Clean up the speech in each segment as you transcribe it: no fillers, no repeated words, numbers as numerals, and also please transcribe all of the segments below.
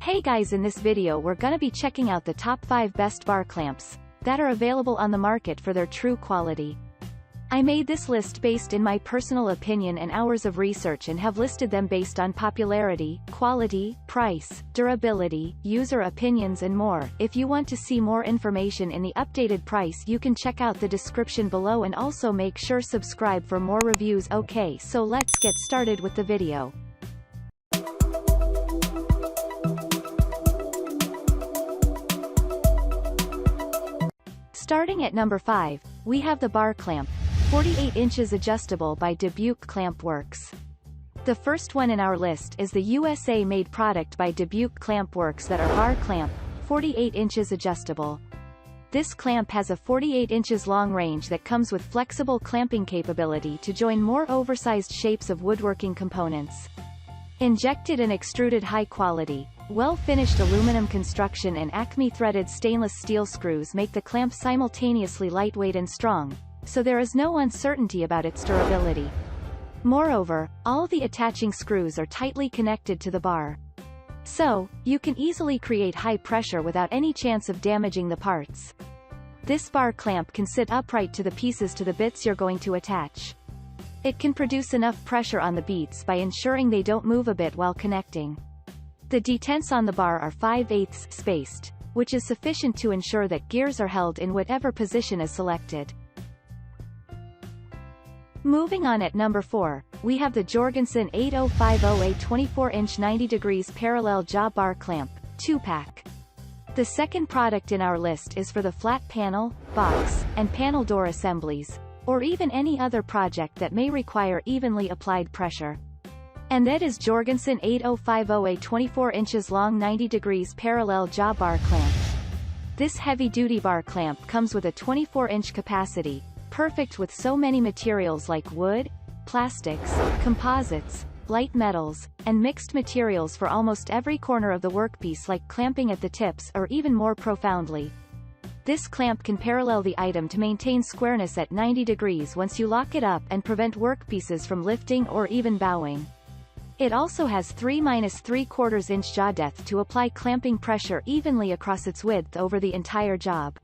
Hey guys, in this video we're gonna be checking out the top 5 best bar clamps that are available on the market for their true quality. I made this list based in my personal opinion and hours of research and have listed them based on popularity, quality, price, durability, user opinions and more. If you want to see more information in the updated price, you can check out the description below and also make sure subscribe for more reviews. Okay, so let's get started with the video. Starting at number 5, we have the bar clamp, 48 inches adjustable by Dubuque Clamp Works. The first one in our list is the USA-made product by Dubuque Clamp Works that are bar clamp, 48 inches adjustable. This clamp has a 48 inches long range that comes with flexible clamping capability to join more oversized shapes of woodworking components. Injected and extruded high-quality, well-finished aluminum construction and Acme threaded stainless steel screws make the clamp simultaneously lightweight and strong, so there is no uncertainty about its durability. Moreover, all the attaching screws are tightly connected to the bar. So, you can easily create high pressure without any chance of damaging the parts. This bar clamp can sit upright to the pieces to the bits you're going to attach. It can produce enough pressure on the beats by ensuring they don't move a bit while connecting. The detents on the bar are 5/8 spaced, which is sufficient to ensure that gears are held in whatever position is selected. Moving on at number 4, we have the Jorgensen 8050A 24-inch 90° parallel jaw bar clamp, 2-pack. The second product in our list is for the flat panel, box, and panel door assemblies, or even any other project that may require evenly applied pressure. And that is Jorgensen 8050A 24 inches long 90° parallel jaw bar clamp. This heavy-duty bar clamp comes with a 24-inch capacity, perfect with so many materials like wood, plastics, composites, light metals, and mixed materials for almost every corner of the workpiece, like clamping at the tips or even more profoundly. This clamp can parallel the item to maintain squareness at 90 degrees once you lock it up and prevent workpieces from lifting or even bowing. It also has 3-3/4 inch jaw depth to apply clamping pressure evenly across its width over the entire job.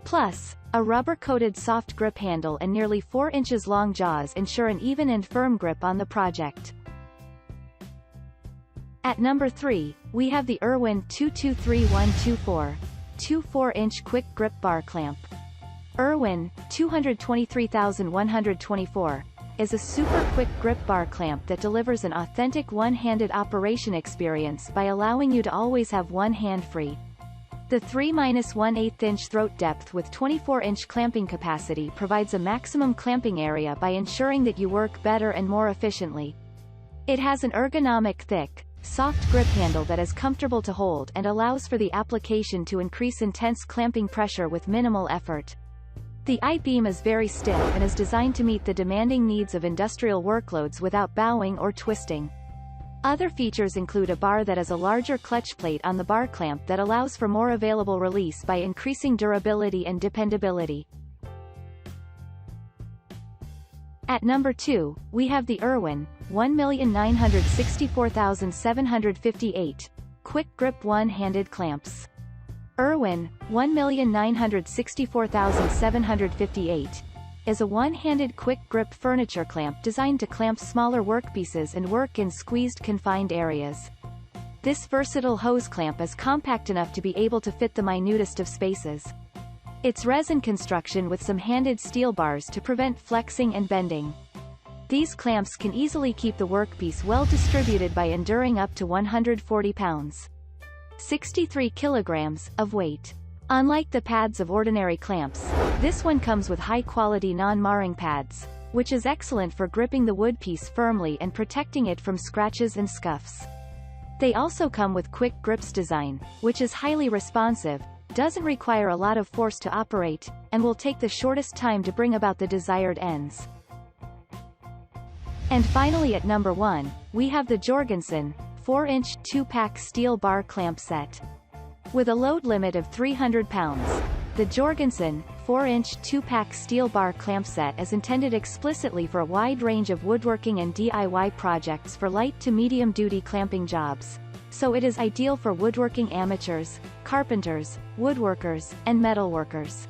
Plus, a rubber-coated soft grip handle and nearly 4 inches long jaws ensure an even and firm grip on the project. At number 3, we have the ERWIN 223124. 24-inch Quick-Grip Bar Clamp. ERWIN 223124 is a super quick grip bar clamp that delivers an authentic one-handed operation experience by allowing you to always have one hand free. The 3-1/8 inch throat depth with 24-inch clamping capacity provides a maximum clamping area by ensuring that you work better and more efficiently. It has an ergonomic thick, soft grip handle that is comfortable to hold and allows for the application to increase intense clamping pressure with minimal effort. The I-beam is very stiff and is designed to meet the demanding needs of industrial workloads without bowing or twisting. Other features include a bar that has a larger clutch plate on the bar clamp that allows for more available release by increasing durability and dependability. At number 2, we have the ERWIN 1,964,758 Quick-Grip One-Handed Clamps. ERWIN 1,964,758 is a one-handed quick-grip furniture clamp designed to clamp smaller workpieces and work in squeezed confined areas. This versatile hose clamp is compact enough to be able to fit the minutest of spaces. Its resin construction with some handed steel bars to prevent flexing and bending. These clamps can easily keep the workpiece well distributed by enduring up to 140 pounds. 63 kilograms of weight. Unlike the pads of ordinary clamps, this one comes with high-quality non-marring pads, which is excellent for gripping the wood piece firmly and protecting it from scratches and scuffs. They also come with Quick Grip's design, which is highly responsive, doesn't require a lot of force to operate, and will take the shortest time to bring about the desired ends. And finally at number 1, we have the Jorgensen 4-inch 2-pack steel bar clamp set. With a load limit of 300 pounds, the Jorgensen 4-inch 2-pack steel bar clamp set is intended explicitly for a wide range of woodworking and DIY projects for light to medium-duty clamping jobs. so it is ideal for woodworking amateurs, carpenters, woodworkers, and metalworkers.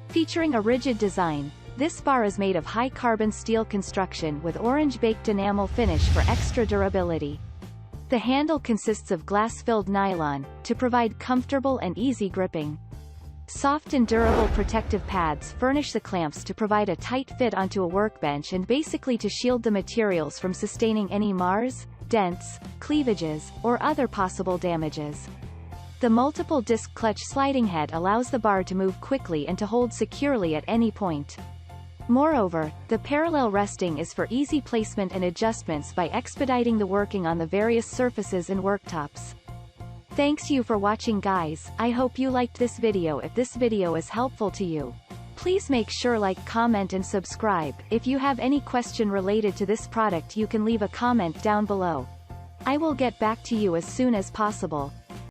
Featuring a rigid design, this bar is made of high-carbon steel construction with orange-baked enamel finish for extra durability. The handle consists of glass-filled nylon, to provide comfortable and easy gripping. Soft and durable protective pads furnish the clamps to provide a tight fit onto a workbench and basically to shield the materials from sustaining any mars, dents, cleavages, or other possible damages. The multiple disc clutch sliding head allows the bar to move quickly and to hold securely at any point. Moreover, the parallel resting is for easy placement and adjustments by expediting the working on the various surfaces and worktops. Thanks you for watching, guys. I hope you liked this video. If this video is helpful to you, please make sure like, comment and subscribe. If you have any question related to this product, you can leave a comment down below. I will get back to you as soon as possible.